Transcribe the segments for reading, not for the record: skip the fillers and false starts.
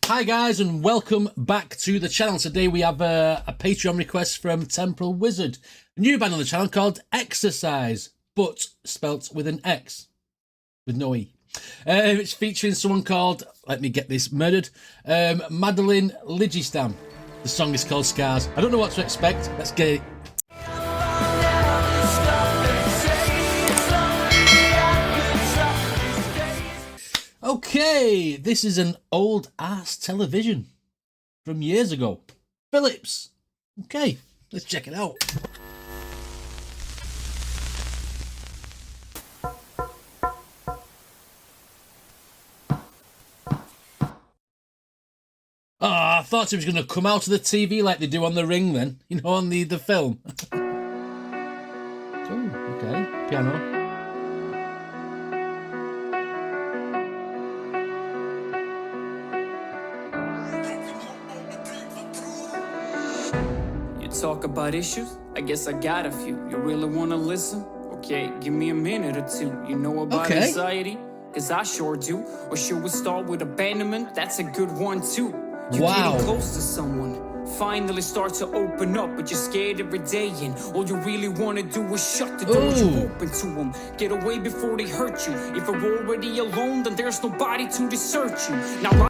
Hi guys and welcome back to the channel. Today we have a Patreon request from Temporal Wizard. A new band on the channel called XERSIZE, but spelt with an X, with no E. It's featuring someone called, let me get this, murdered, Madeline Ligistam. The song is called Scars. I don't know what to expect. Let's get it. Okay, this is an old ass television from years ago. Philips. Okay, let's check it out. Oh, I thought it was going to come out of the TV like they do on The Ring then. You know, on the film. Oh, okay. Piano. Talk about issues? I guess I got a few. You really wanna listen? Okay, give me a minute or two. You know about anxiety? Cause I sure do. Or should we start with abandonment? That's a good one too. You're getting close to someone. Finally start to open up, but you're scared every day, and all you really want to do is shut the door you open to them. Get away before they hurt you. If you're already alone, then there's nobody to desert you. Now,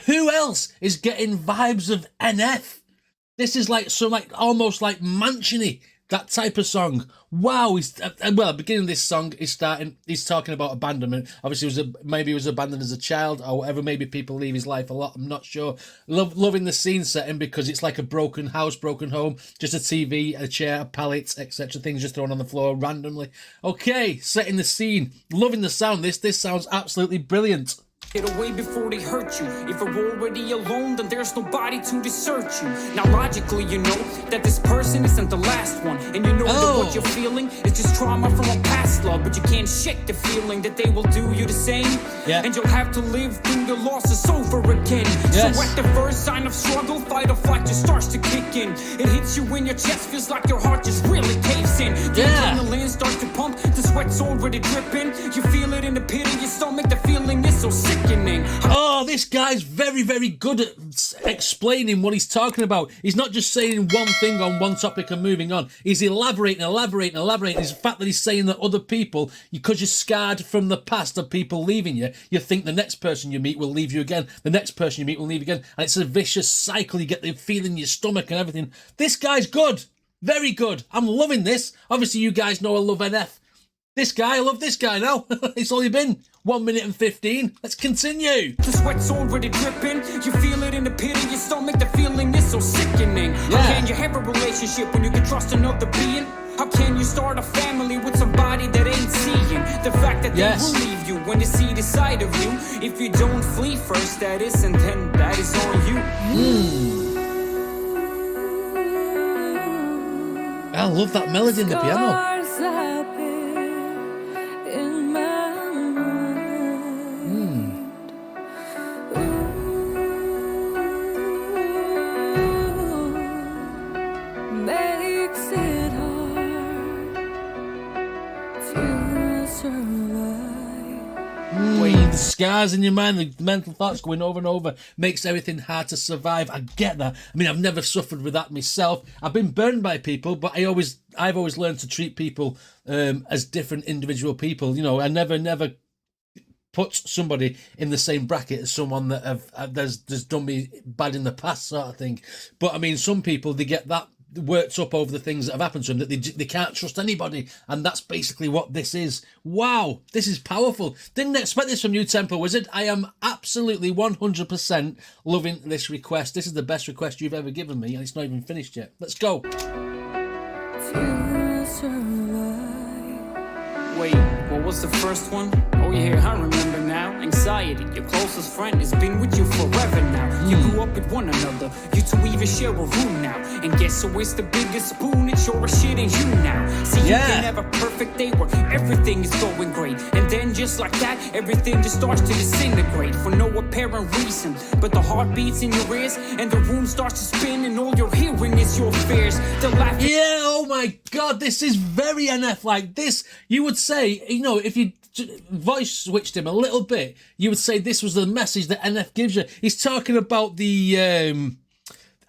who else is getting vibes of NF? This is like almost like mansion-y, that type of song. Wow, well, at the beginning of this song, he's talking about abandonment. Obviously, maybe he was abandoned as a child or whatever. Maybe people leave his life a lot. I'm not sure. Loving the scene setting because it's like a broken house, broken home. Just a TV, a chair, a pallet, etc. Things just thrown on the floor randomly. Okay, setting the scene. Loving the sound. This sounds absolutely brilliant. Get away before they hurt you. If you're already alone, then there's nobody to desert you. Now logically you know that this person isn't the last one. And you know that what you're feeling is just trauma from a past love. But you can't shake the feeling that they will do you the same. And you'll have to live through the losses over again. So at the first sign of struggle, fight or flight just starts to kick in. It hits you in your chest, feels like your heart just really caves in. The adrenaline starts to pump, the sweat's already dripping. You feel it in the pit of your stomach, the feeling is so sick. Oh, this guy's very, very good at explaining what he's talking about. He's not just saying one thing on one topic and moving on. He's elaborating. It's the fact that he's saying that other people, because you're scarred from the past of people leaving you, you think the next person you meet will leave you again. The next person you meet will leave you again. And it's a vicious cycle. You get the feeling in your stomach and everything. This guy's good. Very good. I'm loving this. Obviously, you guys know I love NF. This guy, I love this guy now. It's only been 1 minute and 15. Let's continue. The sweat's already dripping. You feel it in the pit of your stomach. The feeling is so sickening. How can you have a relationship when you can trust another being? How can you start a family with somebody that ain't seeing the fact that they will leave you when they see the side of you? If you don't flee first, that is, and then that is on you. I love that melody in the piano. The scars in your mind, the mental thoughts going over and over makes everything hard to survive. I get that. I mean, I've never suffered with that myself. I've been burned by people, but I've always learned to treat people as different individual people. You know, I never put somebody in the same bracket as someone that has done me bad in the past, sort of thing. But I mean, some people, they get that worked up over the things that have happened to them that they can't trust anybody, and that's basically what this is. Wow, this is powerful. Didn't expect this from you, Temporal Wizard. I am absolutely 100% loving this request. This is the best request you've ever given me, and it's not even finished yet. Let's go. Wait, what was the first one? Oh yeah, I remember now. Anxiety, your closest friend, has been with you forever now. You grew up with one another, you two even share a room now. And guess who is the biggest spoon? It's your shit in you now. See, you can have a perfect day where everything is going great, and then just like that, everything just starts to disintegrate for no apparent reason. But the heart beats in your ears, and the room starts to spin, and all you're hearing is your fears. The laughter. Yeah, oh my God, this is very NF like this. You would say, you know, if you voice switched him a little bit, you would say this was the message that NF gives you. He's talking about the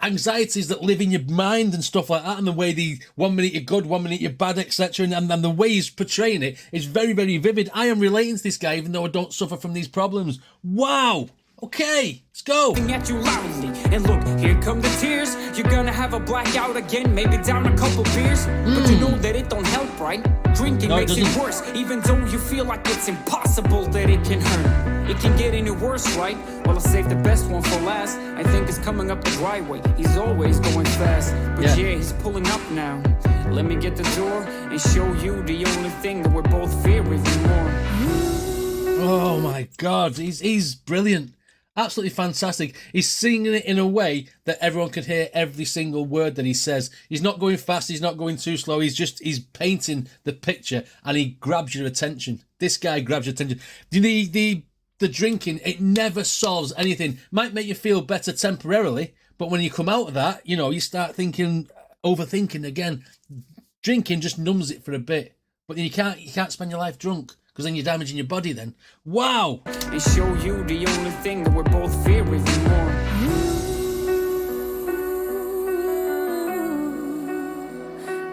anxieties that live in your mind and stuff like that, and the way the 1 minute you're good, 1 minute you're bad, etc. And the way he's portraying it is very, very vivid. I am relating to this guy, even though I don't suffer from these problems. Wow. Okay, let's go. At you loudly, and look, here come the tears. You're gonna have a blackout again, maybe down a couple beers. But you know that it don't help, right? Drinking makes it worse, even though you feel like it's impossible that it can hurt. It can get any worse, right? Well, I'll save the best one for last. I think it's coming up the driveway. He's always going fast, but yeah, he's pulling up now. Let me get the door and show you the only thing that we're both fear even more. Oh my God, he's brilliant. Absolutely fantastic. He's singing it in a way that everyone can hear every single word that he says. He's not going fast, he's not going too slow, he's painting the picture, and he grabs your attention. This guy grabs your attention. The drinking, it never solves anything. Might make you feel better temporarily, but when you come out of that, you know, you start overthinking again. Drinking just numbs it for a bit, but then you can't spend your life drunk, because then you're damaging your body then. Wow! And show you the only thing that we're both fear even more.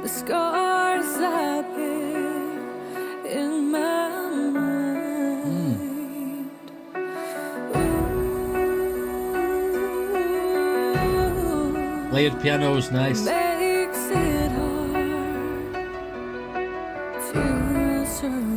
The scars I bear in my mind. Layered piano is nice. Makes it hard to survive.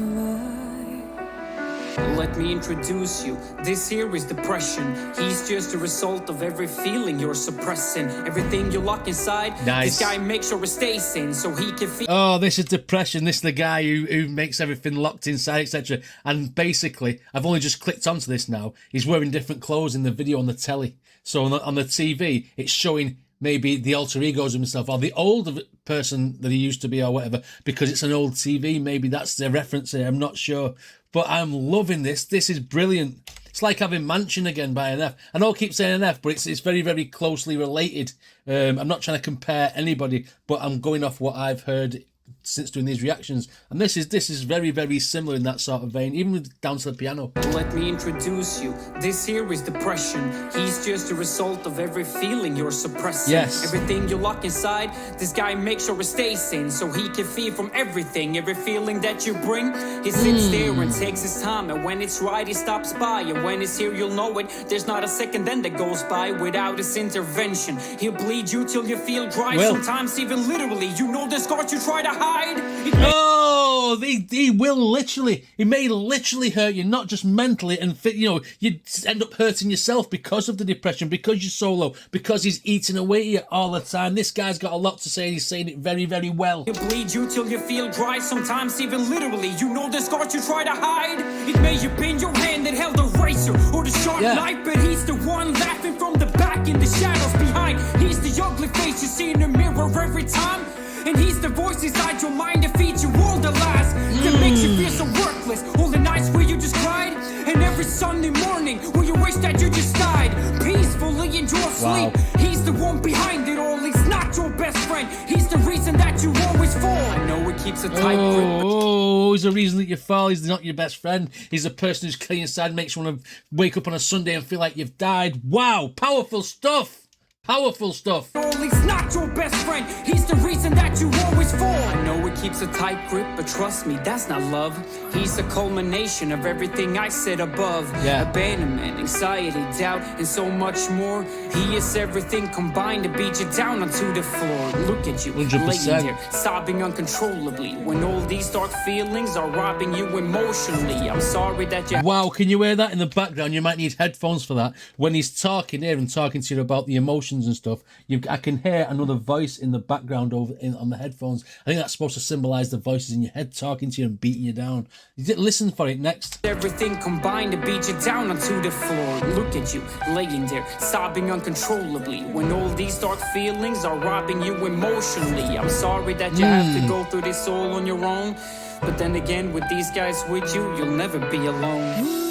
Let me introduce you. This here is depression. He's just a result of every feeling you're suppressing. Everything you lock inside. Nice. This guy makes sure it stays in so he can feel. Oh, this is depression. This is the guy who makes everything locked inside, etc. And basically, I've only just clicked onto this now. He's wearing different clothes in the video on the telly. So on the TV, it's showing maybe the alter egos of himself, or the old person that he used to be, or whatever, because it's an old TV. Maybe that's the reference here. I'm not sure. But I'm loving this. This is brilliant. It's like having Mansion again by NF. I know I keep saying NF, but it's very, very closely related. I'm not trying to compare anybody, but I'm going off what I've heard since doing these reactions, and this is very, very similar in that sort of vein, even with down to the piano. Let me introduce you. This here is depression. He's just a result of every feeling you're suppressing. Yes. Everything you lock inside, this guy makes sure it stays in so he can feed from everything. Every feeling that you bring, he sits there and takes his time, and when it's right he stops by, and when it's here you'll know it. There's not a second then that goes by without his intervention. He'll bleed you till you feel dry, sometimes even literally. You know the scars you try to hide. Oh, he may literally hurt you, not just mentally, and you know, you end up hurting yourself because of the depression, because you're so low, because he's eating away at you all the time. This guy's got a lot to say, and he's saying it very, very well. He'll bleed you till you feel dry, sometimes even literally. You know the scars you try to hide. It may have been your hand that held a razor or the sharp knife, but he's the one laughing from the back in the shadows behind. He's the ugly face you see in the mirror every time. And he's the voice inside your mind that feeds you all the lies that makes you feel so worthless. All the nights where you just cried, and every Sunday morning where you wish that you just died peacefully in your sleep. He's the one behind it all. He's not your best friend. He's the reason that you always fall. I know it keeps a tight grip. Oh, he's the reason that you fall. He's not your best friend. He's the person who's clean inside, makes you want to wake up on a Sunday and feel like you've died. Wow, powerful stuff. Powerful stuff. He's not your best friend. He's the reason that you always fall. I know it keeps a tight grip, but trust me, that's not love. He's the culmination of everything I said above. Abandonment, anxiety, doubt, and so much more. He is everything combined to beat you down onto the floor. Look at you, 100%. laying there, sobbing uncontrollably, when all these dark feelings are robbing you emotionally. I'm sorry that you... Wow, can you hear that in the background? You might need headphones for that. When he's talking here and talking to you about the emotions and stuff, I can hear another voice in the background on the headphones. I think that's supposed to symbolize the voices in your head talking to you and beating you down. Listen for it next. Everything combined to beat you down onto the floor. Look at you, laying there, sobbing uncontrollably, when all these dark feelings are robbing you emotionally. I'm sorry that you have to go through this all on your own, but then again, with these guys with you, you'll never be alone.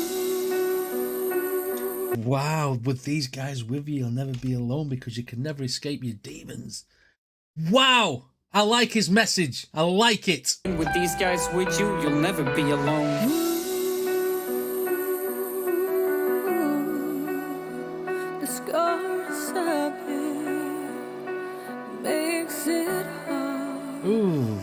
Wow, with these guys with you, you'll never be alone, because you can never escape your demons. Wow, I like his message. I like it. With these guys with you, you'll never be alone. The scars I bear makes it hard. Ooh.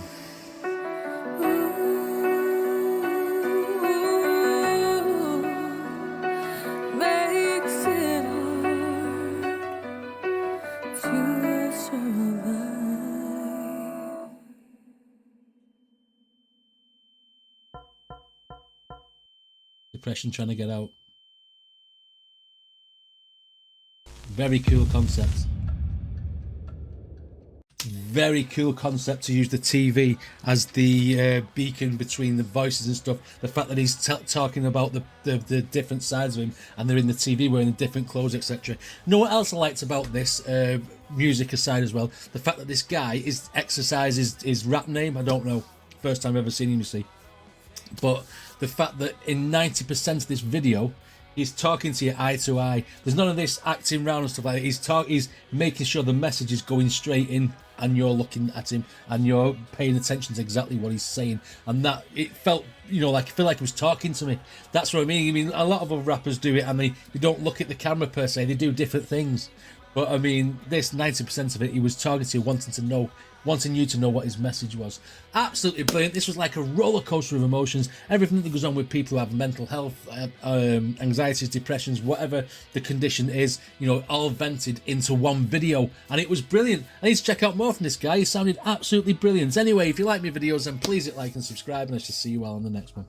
Makes it hard to survive. Depression trying to get out. Very cool concept. Very cool concept to use the TV as the beacon between the voices and stuff. The fact that he's talking about the different sides of him, and they're in the TV wearing different clothes, etc. You know what else I liked about this, music aside as well? The fact that this guy is XERSIZE is his rap name. I don't know. First time I've ever seen him, you see. But the fact that in 90% of this video, he's talking to you eye to eye. There's none of this acting round and stuff like that. He's making sure the message is going straight in, and you're looking at him and you're paying attention to exactly what he's saying. And that, it felt, you know, like I feel like he was talking to me. That's what I mean. I mean, a lot of other rappers do it and they don't look at the camera per se. They do different things. But I mean, this 90% of it, he was targeting you, wanting you to know what his message was. Absolutely brilliant. This was like a roller coaster of emotions. Everything that goes on with people who have mental health, anxieties, depressions, whatever the condition is, you know, all vented into one video. And it was brilliant. I need to check out more from this guy. He sounded absolutely brilliant. Anyway, if you like my videos, then please hit like and subscribe, and I shall see you all on the next one.